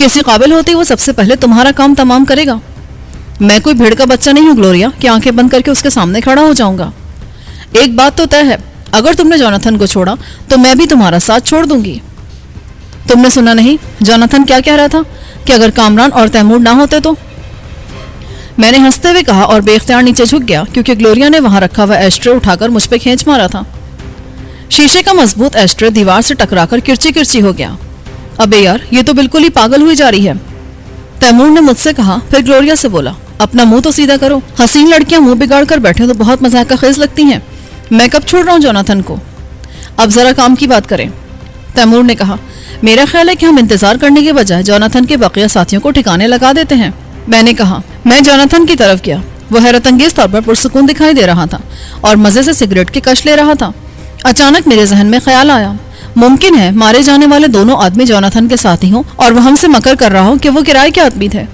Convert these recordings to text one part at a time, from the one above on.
کسی قابل ہوتی وہ سب سے پہلے تمہارا کام تمام کرے گا. میں کوئی بھیڑ کا بچہ نہیں ہوں گلوریا کہ آنکھیں بند کر کے اس کے سامنے کھڑا ہو جاؤں گا. ایک بات تو طے ہے, اگر تم نے جوناتھن کو چھوڑا تو میں بھی تمہارا ساتھ چھوڑ دوں گی. تم نے سنا نہیں جوناتھن کیا کہہ رہا تھا کہ اگر کامران اور تیمور نہ ہوتے تو؟ میں نے ہنستے ہوئے کہا اور بے اختیار نیچے جھک گیا کیونکہ گلوریا نے وہاں رکھا ہوا ایشٹرے اٹھا کر مجھ پہ کھینچ مارا تھا. شیشے کا مضبوط ایشٹرے دیوار سے ٹکرا کر کرچی کرچی ہو گیا. ابے یار یہ تو بالکل ہی پاگل ہوئی جا رہی ہے, تیمور نے مجھ سے کہا. پھر گلوریا سے بولا اپنا منہ تو سیدھا کرو, حسین لڑکیاں منہ بگاڑ کر بیٹھے تو بہت مذاق کا خیز لگتی ہیں. میں کب چھوڑ رہا ہوں جوناتھن کو, اب ذرا کام کی بات کریں. تیمور نے کہا میرا خیال ہے کہ ہم انتظار کرنے کے بجائے جوناتھن کے بقیہ ساتھیوں کو ٹھکانے لگا دیتے ہیں. میں نے کہا. میں جوناتھن کی طرف گیا. وہ حیرت انگیز طور پر پرسکون دکھائی دے رہا تھا اور مزے سے سگریٹ کی کش لے رہا تھا. اچانک میرے ذہن میں خیال آیا, ممکن ہے مارے جانے والے دونوں آدمی جوناتھن کے ساتھی ہوں اور وہ ہم سے مکر کر رہا ہوں کہ وہ کرائے کے آدمی تھے.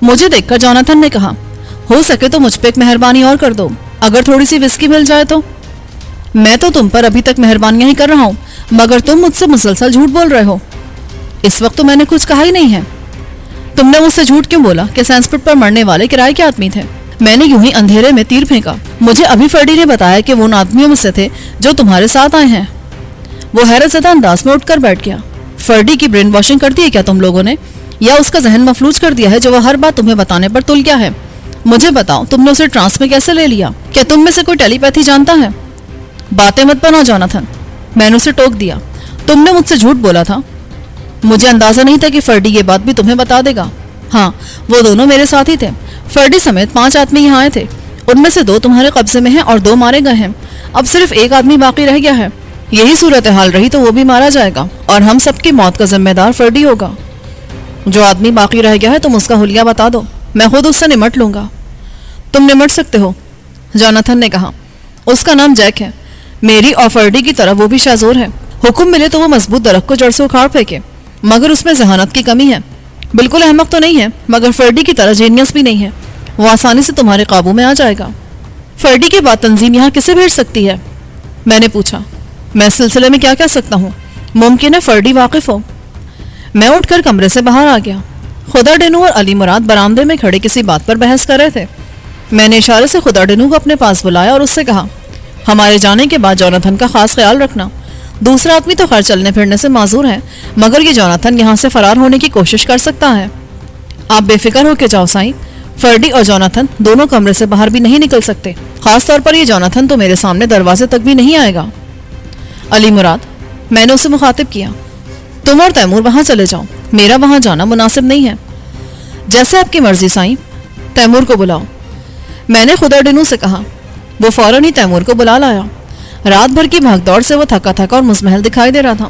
مجھے دیکھ کر جوناتھن نے کہا ہو سکے تو مجھ پہ ایک مہربانی اور کر دو, اگر تھوڑی سی وسکی مل جائے تو. میں تو تم پر ابھی تک مہربانیاں ہی کر رہا ہوں مگر تم مجھ سے مسلسل جھوٹ بول رہے ہو. اس وقت تو میں نے کچھ کہا ہی نہیں ہے. تم نے مجھ سے جھوٹ کیوں بولا کہ سینسپٹ پر مرنے والے کرائے کے آدمی تھے؟ میں نے یوں ہی اندھیرے میں تیر پھینکا. مجھے ابھی فرڈی نے بتایا کہ وہ ان آدمیوں میں سے تھے جو تمہارے ساتھ آئے ہیں. وہ حیرت زدہ انداز میں اٹھ کر بیٹھ گیا. فرڈی کی برین واشنگ کر دی ہے کیا تم لوگوں نے, یا اس کا ذہن مفلوج کر دیا ہے جو وہ ہر بات تمہیں بتانے پر تل گیا ہے؟ مجھے بتاؤ تم نے اسے ٹرانس میں کیسے لے لیا؟ کیا تم میں سے کوئی ٹیلی پیتھی جانتا ہے؟ باتیں مت بناؤ جوناتھن, میں نے اسے ٹوک دیا. تم نے مجھ سے جھوٹ بولا تھا. مجھے اندازہ نہیں تھا کہ فرڈی یہ بات بھی تمہیں بتا دے گا. ہاں وہ دونوں میرے ساتھ ہی تھے. فرڈی سمیت 5 آدمی یہاں آئے تھے. ان میں سے 2 تمہارے قبضے میں ہیں اور 2 مارے گئے ہیں. اب صرف ایک آدمی باقی رہ گیا ہے. یہی صورتحال رہی تو وہ بھی مارا جائے گا اور ہم سب کی موت کا ذمہ دار فرڈی ہوگا. جو آدمی باقی رہ گیا ہے تم اس کا حلیہ بتا دو, میں خود اس سے نمٹ لوں گا. تم نمٹ سکتے ہو, جوناتھن نے کہا. اس کا نام جیک ہے. میری اور فرڈی کی طرح وہ بھی شاذور ہے. حکم ملے تو وہ مضبوط درخت کو جڑ سے اکھاڑ پھینکے, مگر اس میں ذہانت کی کمی ہے. بالکل احمق تو نہیں ہے مگر فرڈی کی طرح جینیس بھی نہیں ہے. وہ آسانی سے تمہارے قابو میں آ جائے گا. فرڈی کے بعد تنظیم یہاں کسے بھیج سکتی ہے؟ میں نے پوچھا. میں اس سلسلے میں کیا کہہ سکتا ہوں؟ ممکن ہے فرڈی واقف ہو. میں اٹھ کر کمرے سے باہر آ گیا. خدا ڈینو اور علی مراد برآمدے میں کھڑے کسی بات پر بحث کر رہے تھے. میں نے اشارے سے خدا ڈینو کو اپنے پاس بلایا اور اس سے کہا ہمارے جانے کے بعد جوناتھن کا خاص خیال رکھنا. دوسرا آدمی تو خیر چلنے پھرنے سے معذور ہے مگر یہ جوناتھن یہاں سے فرار ہونے کی کوشش کر سکتا ہے. آپ بے فکر ہو کے جاؤ سائیں. فرڈی اور جوناتھن دونوں کمرے سے باہر بھی نہیں نکل سکتے. خاص طور پر یہ جوناتھن تو میرے سامنے دروازے تک بھی نہیں آئے گا. علی مراد, میں نے اسے مخاطب کیا, تم اور تیمور وہاں چلے جاؤ, میرا وہاں جانا مناسب نہیں ہے. جیسے آپ کی مرضی سائیں. تیمور کو بلاؤ, میں نے خدا ڈینو سے کہا. وہ فوراً ہی تیمور کو بلا لایا. رات بھر کی بھاگ دوڑ سے وہ تھکا تھکا اور مزمحل دکھائی دے رہا تھا.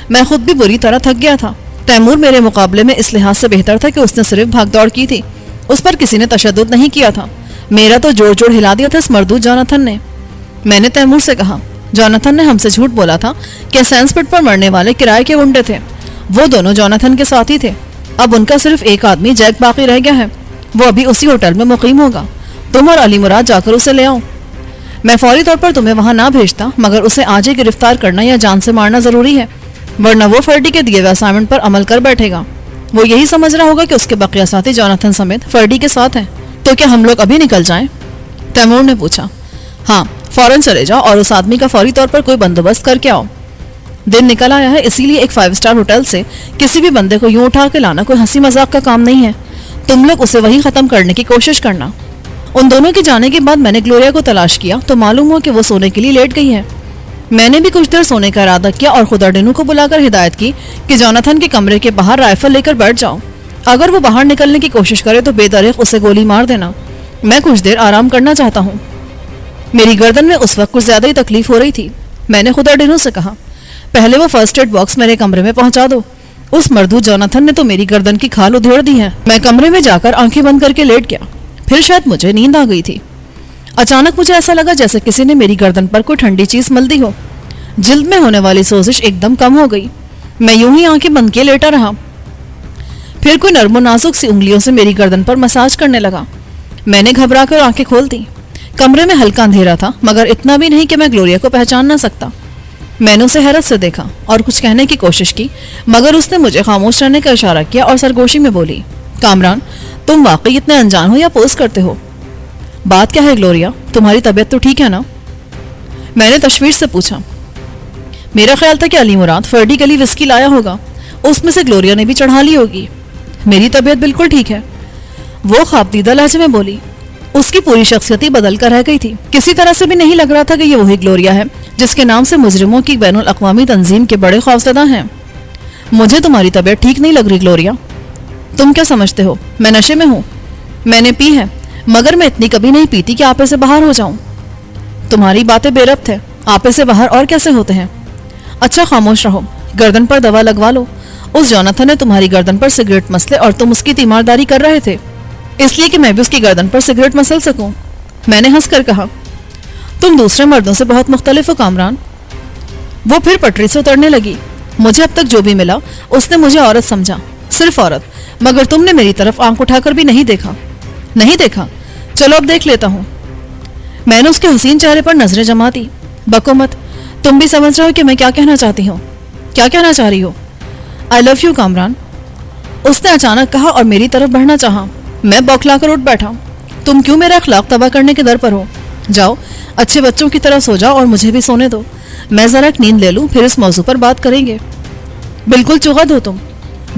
میں خود بھی بری طرح تھک گیا تھا. تیمور میرے مقابلے میں اس لحاظ سے بہتر تھا کہ اس نے صرف بھاگ دوڑ کی تھی, اس پر کسی نے تشدد نہیں کیا تھا. میرا تو جوڑ جوڑ ہلا دیا تھا اس مردود جوناتھن نے. میں نے تیمور سے کہا جوناتھن نے ہم سے جھوٹ بولا تھا کہ سینسپٹ پر مرنے والے کرائے کے گنڈے تھے. وہ دونوں جوناتھن کے ساتھی تھے. اب ان کا صرف ایک آدمی جیک باقی رہ گیا ہے. وہ ابھی اسی ہوٹل میں مقیم ہوگا. تم اور علی مراد جا کر اسے لے آؤ. میں فوری طور پر تمہیں وہاں نہ بھیجتا مگر اسے آج ہی گرفتار کرنا یا جان سے مارنا ضروری ہے, ورنہ وہ فرڈی کے دیے ہوئے اسائنمنٹ پر عمل کر بیٹھے گا. وہ یہی سمجھ رہا ہوگا کہ اس کے بقیہ ساتھی جوناتھن سمیت فرڈی کے ساتھ ہیں. تو کیا ہم لوگ ابھی نکل جائیں؟ تیمور نے پوچھا. ہاں فوراً چلے جاؤ اور اس آدمی کا فوری طور پر کوئی بندوبست کر کے آؤ. دن نکل آیا ہے, اسی لیے ایک 5 اسٹار ہوٹل سے کسی بھی بندے کو یوں اٹھا کے لانا کوئی ہنسی مذاق کا کام نہیں ہے. تم لوگ اسے وہیں ختم کرنے کی کوشش کرنا. ان دونوں کے جانے کے بعد میں نے گلوریا کو تلاش کیا تو معلوم ہوا کہ وہ سونے کے لیے لیٹ گئی ہے. میں نے بھی کچھ دیر سونے کا ارادہ کیا اور خدا ڈینو کو بلا کر ہدایت کی کہ جوناتھن کے کمرے کے باہر رائفل لے کر بیٹھ جاؤ. اگر وہ باہر نکلنے کی کوشش کرے تو بے دریغ اسے گولی مار دینا. میں کچھ دیر آرام کرنا چاہتا ہوں. میری گردن میں اس وقت کچھ زیادہ ہی تکلیف ہو رہی تھی. میں نے خدا ڈینو سے کہا پہلے وہ فرسٹ ایڈ باکس میرے کمرے میں پہنچا دو. اس مردود جوناتھن نے تو میری گردن کی کھال ادھیڑ دی ہے. میں کمرے میں جا کر آنکھیں بند کر کے لیٹ گیا. پھر شاید مجھے نیند آ گئی تھی. اچانک مجھے ایسا لگا جیسے کسی نے میری گردن پر کوئی ٹھنڈی چیز مل دی ہو. جلد میں ہونے والی سوزش ایک دم کم ہو گئی. میں یوں ہی آنکھیں بند کیے لیٹا رہا. پھر کوئی نرم و نازک سی انگلیوں سے میری گردن پر مساج کرنے لگا. میں نے گھبرا کر آنکھیں کھول دی. کمرے میں ہلکا اندھیرا تھا مگر اتنا بھی نہیں کہ میں گلوریا کو پہچان نہ سکتا. میں نے اسے حیرت سے دیکھا اور کچھ کہنے کی کوشش کی، مگر اس نے مجھے خاموش رہنے کا اشارہ کیا اور سرگوشی میں بولی، کامران تم واقعی اتنے انجان ہو یا پوز کرتے ہو؟ بات کیا ہے گلوریا، تمہاری طبیعت تو ٹھیک ہے نا؟ میں نے تشویش سے پوچھا۔ میرا خیال تھا کہ علی مراد فرڈی گلی وسکی لایا ہوگا، اس میں سے گلوریا نے بھی چڑھا لی ہوگی۔ میری طبیعت بالکل ٹھیک ہے، وہ خوابدیدہ لہجے میں بولی۔ اس کی پوری شخصیت ہی بدل کر رہ گئی تھی، کسی طرح سے بھی نہیں لگ رہا تھا کہ یہ وہی گلوریا ہے جس کے نام سے مجرموں کی بین الاقوامی تنظیم کے بڑے خوفزدہ ہیں۔ مجھے تمہاری طبیعت ٹھیک نہیں لگ رہی گلوریا۔ تم کیا سمجھتے ہو میں نشے میں ہوں؟ میں نے پی ہے، مگر میں اتنی کبھی نہیں پیتی کہ آپے سے باہر ہو جاؤں۔ تمہاری باتیں بے ربط ہے، آپے سے باہر اور کیسے ہوتے ہیں؟ اچھا خاموش رہو، گردن پر دوا لگوا لو۔ اس جوناتھن نے تمہاری گردن پر سگریٹ مسلے اور تم اس کی تیمارداری کر رہے تھے، اس لیے کہ میں بھی اس کی گردن پر سگریٹ مسل سکوں۔ میں نے ہنس کر کہا، تم دوسرے مردوں سے بہت مختلف ہو کامران۔ وہ پھر پٹری سے اترنے لگی۔ مجھے اب تک جو بھی ملا اس نے مجھے عورت سمجھا، صرف عورت، مگر تم نے میری طرف آنکھ اٹھا کر بھی نہیں دیکھا۔ نہیں دیکھا؟ چلو اب دیکھ لیتا ہوں۔ میں نے اس کے حسین چہرے پر نظریں جما دی۔ بکو مت، تم بھی سمجھ رہے ہو کہ میں کیا کہنا چاہتی ہوں۔ کیا کہنا چاہ رہی ہو؟ آئی لو یو کامران، اس نے اچانک کہا اور میری طرف بڑھنا چاہا۔ میں بوکھلا کر اٹھ بیٹھا۔ تم کیوں میرا اخلاق تباہ کرنے کے در پر ہو؟ جاؤ اچھے بچوں کی طرح سو جاؤ اور مجھے بھی سونے دو، میں ذرا ایک نیند لے لوں، پھر اس موضوع پر بات کریں گے۔ بالکل چغد ہو تم،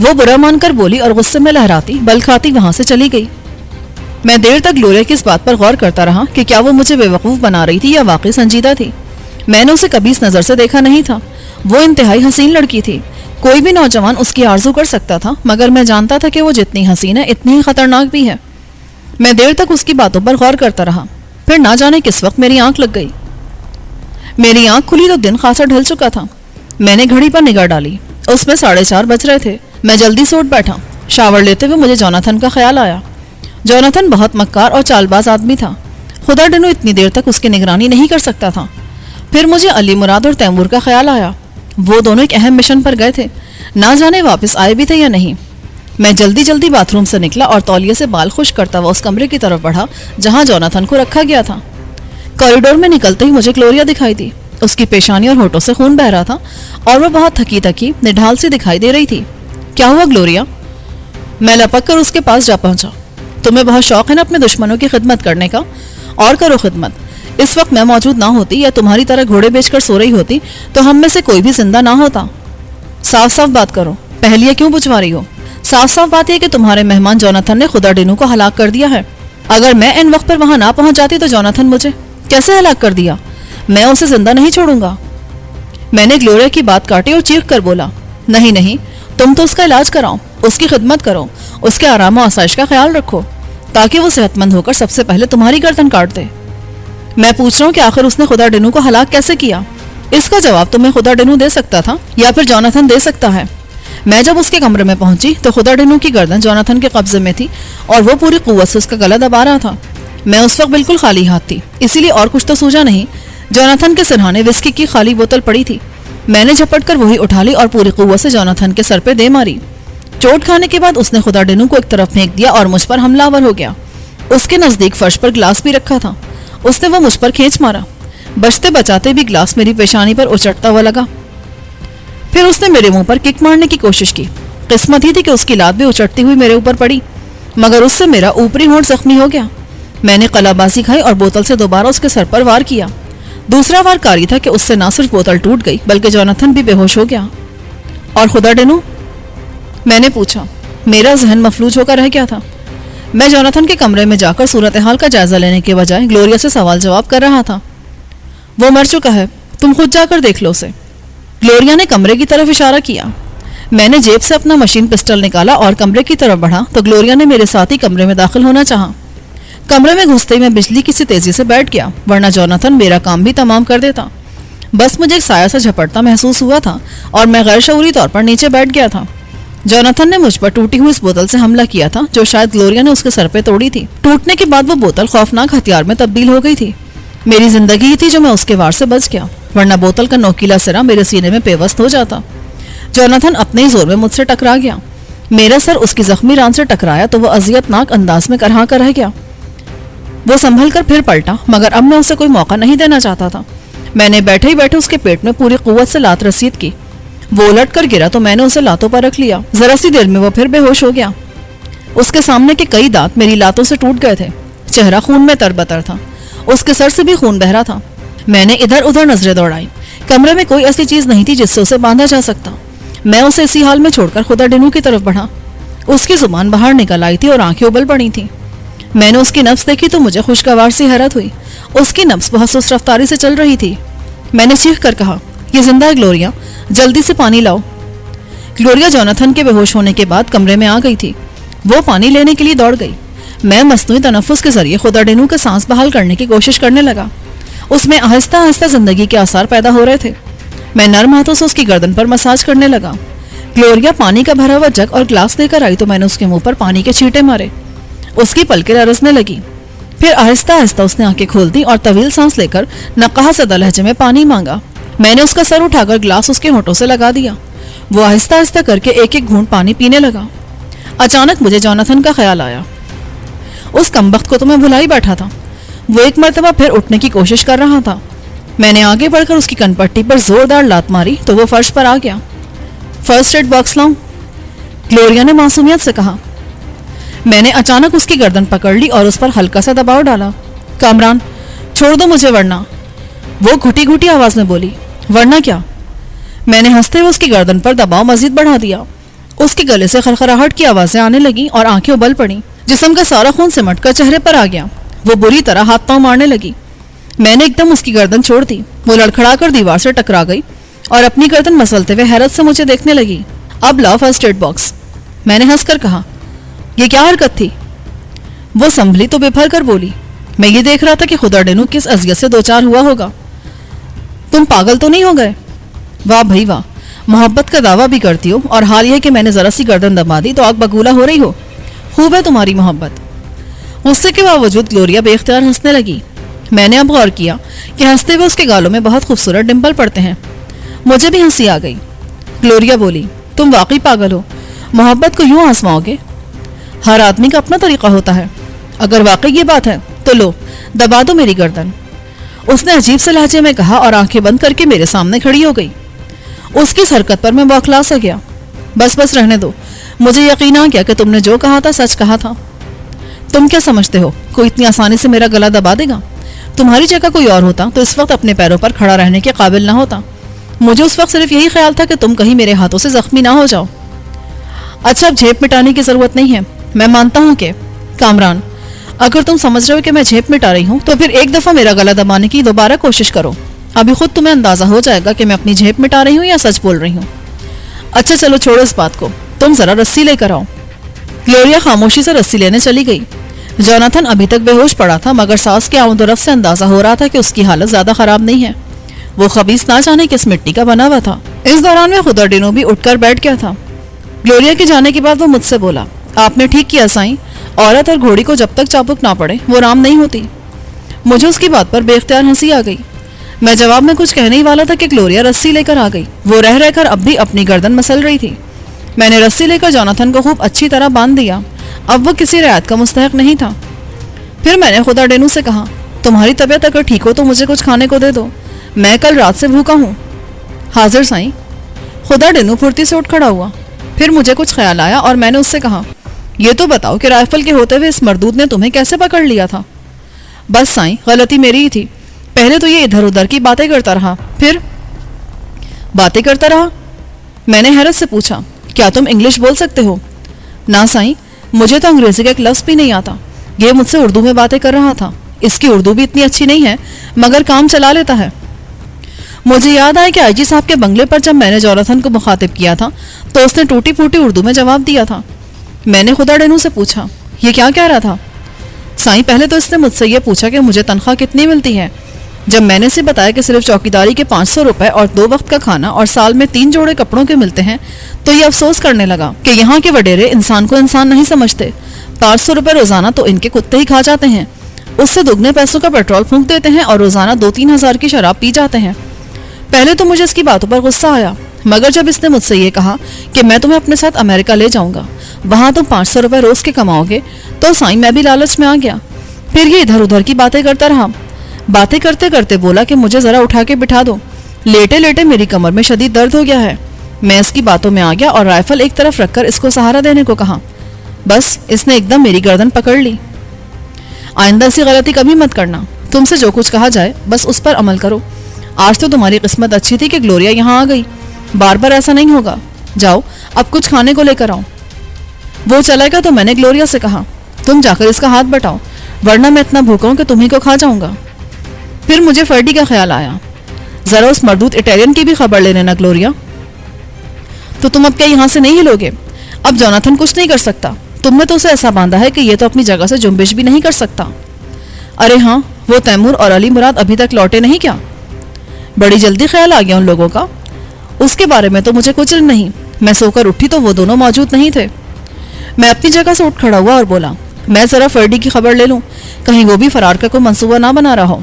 وہ برا مان کر بولی اور غصے میں لہراتی بل کھاتی وہاں سے چلی گئی۔ میں دیر تک گلوریا کی اس بات پر غور کرتا رہا کہ کیا وہ مجھے بے وقوف بنا رہی تھی یا واقعی سنجیدہ تھی۔ میں نے اسے کبھی اس نظر سے دیکھا نہیں تھا۔ وہ انتہائی حسین لڑکی تھی، کوئی بھی نوجوان اس کی آرزو کر سکتا تھا، مگر میں جانتا تھا کہ وہ جتنی حسین ہے اتنی ہی خطرناک بھی ہے۔ میں دیر تک اس کی باتوں پر غور کرتا رہا، پھر نہ جانے کس وقت میری آنکھ لگ گئی۔ میری آنکھ کھلی تو دن خاصا ڈھل چکا تھا۔ میں نے گھڑی پر نگاہ ڈالی، اس میں 4:30 بج رہے تھے۔ میں جلدی سے اٹھ بیٹھا۔ شاور لیتے ہوئے مجھے جوناتھن کا خیال آیا۔ جوناتھن بہت مکار اور چال باز آدمی تھا، خدا ڈنو اتنی دیر تک اس کی نگرانی نہیں کر سکتا تھا۔ پھر مجھے علی مراد اور تیمور کا خیال آیا، وہ دونوں ایک اہم مشن پر گئے تھے، نہ جانے واپس آئے بھی تھے یا نہیں۔ میں جلدی جلدی باتھ روم سے نکلا اور تولیے سے بال خشک کرتا ہوا اس کمرے کی طرف بڑھا جہاں جوناتھن کو رکھا گیا تھا۔ کوریڈور میں نکلتے ہی مجھے گلوریا دکھائی دی۔ اس کی پیشانی اور ہونٹوں سے خون بہہ رہا تھا اور وہ بہت تھکی تھکی نڈھال سی دکھائی دے رہی تھی۔ کیا ہوا گلوریا؟ میں لپک کر اس کے پاس جا پہنچا۔ تمہیں بہت شوق ہے نا اپنے دشمنوں کی خدمت کرنے کا، اور کرو خدمت۔ اس وقت میں موجود نہ ہوتی یا تمہاری طرح گھوڑے بیچ کر سو رہی ہوتی تو ہم میں سے کوئی بھی زندہ نہ ہوتا۔ صاف صاف بات کرو، پہلیے کیوں بجھوا رہی ہو؟ صاف صاف بات یہ کہ تمہارے مہمان جوناتھن نے خدا ڈینو کو ہلاک کر دیا ہے۔ اگر میں ان وقت پر وہاں نہ پہنچ جاتی تو جوناتھن مجھے کیسے ہلاک کر دیا؟ میں اسے زندہ نہیں چھوڑوں گا۔ میں نے گلوریا کی بات کاٹی اور چیخ کر بولا، نہیں نہیں، تم تو اس کا علاج کراؤ، اس کی خدمت کرو، اس کے آرام و آسائش کا خیال رکھو تاکہ وہ صحت مند ہو کر سب سے پہلے تمہاری گردن کاٹ دے۔ میں پوچھ رہا ہوں کہ آخر اس نے خدا ڈینو کو ہلاک کیسے کیا؟ اس کا جواب تمہیں خدا ڈینو دے سکتا تھا یا پھر جوناتھن دے سکتا ہے۔ میں جب اس کے کمرے میں پہنچی تو خدا ڈینو کی گردن جوناتھن کے قبضے میں تھی اور وہ پوری قوت سے اس کا گلا دبا رہا تھا۔ میں اس وقت بالکل خالی ہاتھ تھی، اسی لیے اور کچھ تو سوچا نہیں۔ جوناتھن کے سرہانے وسکی کی خالی بوتل پڑی تھی، میں نے جھپٹ کر وہی اٹھا لی اور پوری قوت سے جوناتھن کے سر پہ دے ماری۔ چوٹ کھانے کے بعد اس نے خدا ڈینو کو ایک طرف پھینک دیا اور مجھ پر حملہ آور ہو گیا۔ اس کے نزدیک فرش پر گلاس بھی رکھا تھا، اس نے وہ مجھ پر کھینچ مارا، بچتے بچاتے بھی گلاس میری پیشانی پر اچٹتا ہوا لگا۔ پھر اس نے میرے منہ پر کک مارنے کی کوشش کی۔ قسمت ہی تھی کہ اس کی لات بھی اچٹتی ہوئی میرے اوپر پڑی، مگر اس سے میرا اوپری ہونٹ زخمی ہو گیا۔ میں نے قلع بازی کھائی اور بوتل سے دوبارہ اس کے سر پر وار کیا۔ دوسرا وار کاری تھا کہ اس سے نہ صرف بوتل ٹوٹ گئی بلکہ جوناتھن بھی بے ہوش ہو گیا۔ اور خدا ڈینو؟ میں نے پوچھا۔ میرا ذہن مفلوج ہو کر رہ گیا تھا۔ میں جوناتھن کے کمرے میں جا کر صورتحال کا جائزہ لینے کے بجائے گلوریا سے سوال جواب کر رہا تھا۔ وہ مر چکا ہے، تم خود جا کر دیکھ لو اسے۔ گلوریا نے کمرے کی طرف اشارہ کیا۔ میں نے جیب سے اپنا مشین پسٹل نکالا اور کمرے کی طرف بڑھا تو گلوریا نے میرے ساتھ ہی کمرے میں داخل ہونا چاہا۔ کمرے میں گھستے ہی میں بجلی کی سی تیزی سے بیٹھ گیا، ورنہ جوناتھن میرا کام بھی تمام کر دیتا۔ بس مجھے ایک سایہ سا جھپٹتا محسوس ہوا تھا اور میں غیر شعوری طور پر نیچے بیٹھ گیا تھا۔ جوناتھن نے مجھ پر ٹوٹی ہوئی اس بوتل سے حملہ کیا تھا جو شاید گلوریا نے اس کے سر پہ توڑی تھی۔ ٹوٹنے کے بعد وہ بوتل خوفناک ہتھیار میں تبدیل ہو گئی تھی۔ میری زندگی ہی تھی جو میں اس کے وار سے بچ گیا، ورنہ بوتل کا نوکیلا سرا میرے سینے میں پیوست ہو جاتا۔ جوناتھن اپنے ہی زور میں مجھ سے ٹکرا گیا۔ میرا سر اس کی زخمی ران سے ٹکرایا تو وہ اذیت ناک انداز میں کرہا کر رہ گیا۔ وہ سنبھل کر پھر پلٹا، مگر اب میں اسے کوئی موقع نہیں دینا چاہتا تھا۔ میں نے بیٹھے ہی بیٹھے اس کے پیٹ میں پوری قوت سے لات رسید کی. وہ الٹ کر گرا تو میں نے اسے لاتوں پر رکھ لیا. ذرا سی دیر میں وہ پھر بے ہوش ہو گیا. اس کے سامنے کے کئی دانت میری لاتوں سے ٹوٹ گئے تھے. چہرہ خون میں تربتر تھا. اس کے سر سے بھی خون بہ رہا تھا. میں نے ادھر ادھر نظریں دوڑائی. کمرے میں کوئی ایسی چیز نہیں تھی جس سے اسے باندھا جا سکتا. میں اسے اسی حال میں چھوڑ کر خدا ڈینو کی طرف بڑھا. اس کی زبان باہر نکل آئی تھی اور آنکھیں ابل پڑی تھیں. میں نے اس کی نبض دیکھی تو مجھے خوشگوار سی حیرت ہوئی. اس کی نبض بہت سست رفتاری سے چل رہی تھی. میں نے چیخ کر کہا, یہ زندہ ہے گلوریا, جلدی سے پانی لاؤ. گلوریا جوناتھن کے بے ہوش ہونے کے بعد کمرے میں آ گئی تھی. وہ پانی لینے کے لیے دوڑ گئی. میں مصنوعی تنفس کے ذریعے خدا ڈینو کا سانس بحال کرنے کی کوشش کرنے لگا. اس میں آہستہ آہستہ زندگی کے آثار پیدا ہو رہے تھے. میں نرم ہاتھوں سے اس کی گردن پر مساج کرنے لگا. گلوریا پانی کا بھرا ہوا جگ اور گلاس لے کر آئی تو میں نے اس کے منہ پر پانی کے چھینٹے مارے. اس کی پلکیں لرزنے لگی. پھر آہستہ آہستہ اس نے آنکھیں کھول دی اور طویل سانس لے کر نقاہ زدہ لہجے میں پانی مانگا. میں نے اس کا سر اٹھا کر گلاس اس کے ہونٹوں سے لگا دیا. وہ آہستہ آہستہ کر کے ایک ایک گھونٹ پانی پینے لگا. اچانک مجھے جوناتھن کا خیال آیا. اس کمبخت کو تو میں بھلا ہی بیٹھا تھا. وہ ایک مرتبہ پھر اٹھنے کی کوشش کر رہا تھا. میں نے آگے بڑھ کر اس کی کن پٹی پر زوردار لات ماری تو وہ فرش پر آ گیا. فرسٹ ایڈ باکس لاؤں؟ گلوریا نے معصومیت سے کہا. میں نے اچانک اس کی گردن پکڑ لی اور اس پر ہلکا سا دباؤ ڈالا. کامران چھوڑ دو مجھے ورنہ. وہ گھٹی گھٹی آواز میں بولی. ورنہ کیا؟ میں نے ہنستے ہوئے اس کی گردن پر دباؤ مزید بڑھا دیا. اس کے گلے سے خرخراہٹ کی آوازیں آنے لگیں اور آنکھیں ابل پڑیں. جسم کا سارا خون سمٹ کر چہرے پر آ گیا. وہ بری طرح ہاتھ پاؤں مارنے لگی. میں نے ایک دم اس کی گردن چھوڑ دی. وہ لڑکھڑا کر دیوار سے ٹکرا گئی اور اپنی گردن مسلتے ہوئے حیرت سے مجھے دیکھنے لگی. اب لاؤ فرسٹ ایڈ باکس. میں نے ہنس کر کہا. یہ کیا حرکت تھی؟ وہ سنبھلی تو بے پھر کر بولی. میں یہ دیکھ رہا تھا کہ خدا ڈینو کس اذیت سے دو چار ہوا ہوگا. تم پاگل تو نہیں ہو گئے؟ واہ بھائی واہ, محبت کا دعویٰ بھی کرتی ہو اور حال یہ کہ میں نے ذرا سی گردن دبا دی تو آگ بگولا ہو رہی ہو. خوب ہے تمہاری محبت. غصے کے باوجود گلوریا بے اختیار ہنسنے لگی. میں نے اب غور کیا کہ ہنستے ہوئے اس کے گالوں میں بہت خوبصورت ڈمپل پڑتے ہیں. مجھے بھی ہنسی آ گئی. گلوریا بولی, تم واقعی پاگل ہو. محبت کو یوں آزماؤ گے؟ ہر آدمی کا اپنا طریقہ ہوتا ہے. اگر واقعی یہ بات ہے تو لو دبا دو میری گردن. اس نے عجیب سے لہجے میں کہا اور آنکھیں بند کر کے میرے سامنے کھڑی ہو گئی. اس کی اس حرکت پر میں بوکھلا سا گیا. بس رہنے دو. مجھے یقین آ گیا کہ تم نے جو کہا تھا سچ کہا تھا. تم کیا سمجھتے ہو کوئی اتنی آسانی سے میرا گلا دبا دے گا؟ تمہاری جگہ کوئی اور ہوتا تو اس وقت اپنے پیروں پر کھڑا رہنے کے قابل نہ ہوتا. مجھے اس وقت صرف یہی خیال تھا کہ تم کہیں میرے ہاتھوں سے زخمی نہ ہو جاؤ. اچھا اب جھیپ مٹانے کی ضرورت نہیں ہے. میں مانتا ہوں کہ کامران اگر تم سمجھ رہے ہو کہ میں جھیپ مٹا رہی ہوں تو پھر ایک دفعہ میرا گلا دبانے کی دوبارہ کوشش کرو. ابھی خود تمہیں اندازہ ہو جائے گا کہ میں اپنی جھیپ مٹا رہی ہوں یا سچ بول رہی ہوں. اچھا چلو چھوڑو اس بات کو. تم ذرا رسی لے کر آؤ. گلوریا خاموشی سے رسی لینے چلی گئی. جوناتھن ابھی تک بے ہوش پڑا تھا مگر ساس کے آمد و رفت سے اندازہ ہو رہا تھا کہ اس کی حالت زیادہ خراب نہیں ہے. وہ خبیث نہ جانے کس مٹی کا بنا ہوا تھا. اس دوران میں خدا ڈینو بھی اٹھ کر بیٹھ گیا تھا. گلوریا کے جانے کے بعد وہ مجھ سے بولا, آپ نے ٹھیک کیا سائیں, عورت اور گھوڑی کو جب تک چابک نہ پڑے وہ رام نہیں ہوتی. مجھے اس کی بات پر بے اختیار ہنسی آ گئی. میں جواب میں کچھ کہنے ہی والا تھا کہ گلوریا رسی لے کر آ گئی. وہ رہ کر اب بھی اپنی گردن مسل رہی تھی. میں نے رسی لے کر جوناتھن کو خوب اچھی طرح باندھ دیا. اب وہ کسی رعایت کا مستحق نہیں تھا. پھر میں نے خدا ڈینو سے کہا, تمہاری طبیعت اگر ٹھیک ہو تو مجھے کچھ کھانے کو دے دو. میں کل رات سے بھوکا ہوں. حاضر سائیں. خدا ڈینو پھرتی سے اٹھ کھڑا ہوا. پھر مجھے کچھ خیال آیا اور میں نے اس سے کہا, یہ تو بتاؤ کہ رائفل کے ہوتے ہوئے اس مردود نے تمہیں کیسے پکڑ لیا تھا؟ بس سائیں غلطی میری ہی تھی. پہلے تو یہ ادھر ادھر کی باتیں کرتا رہا. پھر باتیں کرتا رہا؟ میں نے حیرت سے پوچھا, کیا تم انگلش بول سکتے ہو؟ نہ سائیں, مجھے تو انگریزی کا ایک لفظ بھی نہیں آتا. یہ مجھ سے اردو میں باتیں کر رہا تھا. اس کی اردو بھی اتنی اچھی نہیں ہے مگر کام چلا لیتا ہے. مجھے یاد آیا کہ آئی جی صاحب کے بنگلے پر جب میں نے جوناتھن کو مخاطب کیا تھا تو اس نے ٹوٹی پھوٹی اردو میں جواب دیا تھا. میں نے خدا ڈینو سے پوچھا, یہ کیا کہہ رہا تھا؟ سائیں پہلے تو اس نے مجھ سے یہ پوچھا کہ مجھے تنخواہ کتنی ملتی ہے. جب میں نے اسے بتایا کہ صرف چوکیداری کے 500 روپے اور 2 وقت کا کھانا اور سال میں 3 جوڑے کپڑوں کے ملتے ہیں تو یہ افسوس کرنے لگا کہ یہاں کے وڈیرے انسان کو انسان نہیں سمجھتے. 500 روپے روزانہ تو ان کے کتے ہی کھا جاتے ہیں. اس سے دگنے پیسوں کا پیٹرول پھونک دیتے ہیں اور روزانہ 2-3 ہزار کی شراب پی جاتے ہیں. پہلے تو مجھے اس کی باتوں پر غصہ آیا مگر جب اس نے مجھ سے یہ کہا کہ میں تمہیں اپنے ساتھ امریکہ لے جاؤں گا, وہاں تم 500 روپے روز کے کماؤ گے, تو سائیں میں بھی لالچ میں آ گیا. پھر یہ ادھر ادھر کی باتیں کرتا رہا. باتیں کرتے کرتے بولا کہ مجھے ذرا اٹھا کے بٹھا دو. لیٹے لیٹے میری کمر میں شدید درد ہو گیا ہے. میں اس کی باتوں میں آ گیا اور رائفل ایک طرف رکھ کر اس کو سہارا دینے کو کہا. بس اس نے ایک دم میری گردن پکڑ لی. آئندہ ایسی غلطی کبھی مت کرنا. تم سے جو کچھ کہا جائے بس اس پر عمل کرو. آج تو تمہاری قسمت اچھی تھی کہ گلوریا یہاں آ گئی. بار بار ایسا نہیں ہوگا. جاؤ اب کچھ کھانے کو لے کر آؤ. وہ چلا گیا تو میں نے گلوریا سے کہا, تم جا کر اس کا ہاتھ بٹاؤ, ورنہ میں اتنا بھوکا ہوں کہ تمہیں کو کھا جاؤں گا. پھر مجھے فرڈی کا خیال آیا. ذرا اس مردود اٹیلین کی بھی خبر لے لینا گلوریا. تو تم اب کیا یہاں سے نہیں ہلو گے؟ اب جوناتھن کچھ نہیں کر سکتا. تم نے تو اسے ایسا باندھا ہے کہ یہ تو اپنی جگہ سے جنبش بھی نہیں کر سکتا. ارے ہاں, وہ تیمور اور علی مراد ابھی تک لوٹے نہیں کیا؟ بڑی جلدی خیال آ گیا ان لوگوں کا. اس کے بارے میں تو مجھے کچھ نہیں. میں سو کر اٹھی تو وہ دونوں موجود نہیں تھے. میں اپنی جگہ سے اٹھ کھڑا ہوا اور بولا, میں ذرا فرڈی کی خبر لے لوں, کہیں وہ بھی فرار کا کوئی منصوبہ نہ بنا رہا ہو.